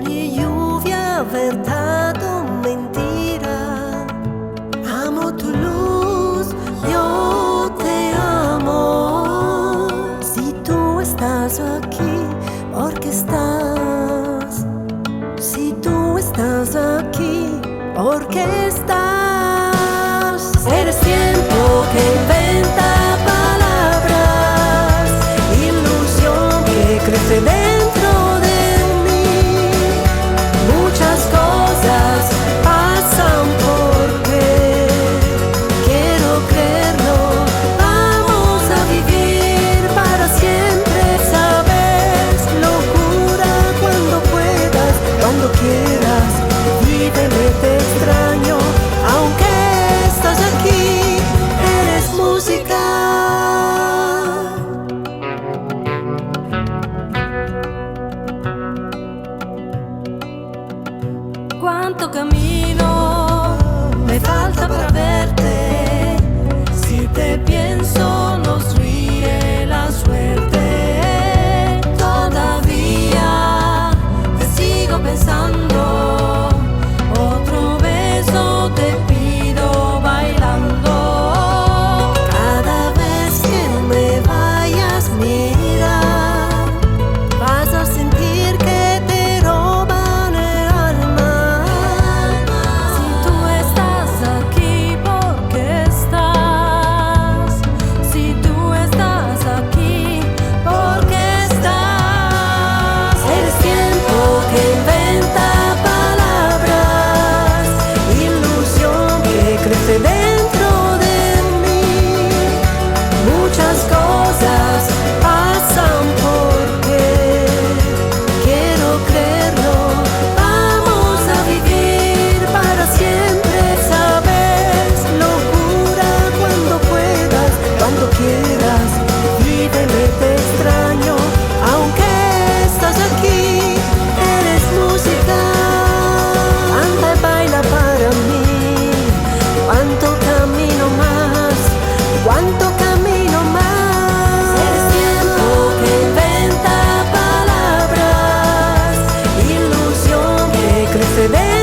mi lluvia, verdad o mentira. Amo tu luz, yo te amo. Si tú estás aquí, porque estás. Si tú estás aquí, porque estás. Eres tiempo que inventa palabras, ilusión que crece dentro de mí. Muchas cosas pasan porque quiero creerlo. Vamos a vivir para siempre, sabes. Locura cuando puedas, cuando quieras. Víveme, te extraño, aunque estás aquí. Eres música. Cuánto camino me falta para verte. Si te pienso, nos ríe la suerte. Todavía te sigo pensando. Otro beso te pido bailando. Cada vez que me vayas a mirar, vas a sentir que te roban el alma. Si tú estás aquí, porque estás. Si tú estás aquí, porque estás. Eres tiempo que inventa palabras, ilusión que crece dentro de mí. Muchas cosas pasan porque quiero creerlo. Vamos a vivir para siempre, sabes. Locura cuando puedas, cuando quieras. Víveme, te extraño, aunque estás aquí. Eres música. Anda y baila para mí. Cuánto camino más, cuánto camino más. Eres tiempo que inventa palabras, ilusión que crece dentro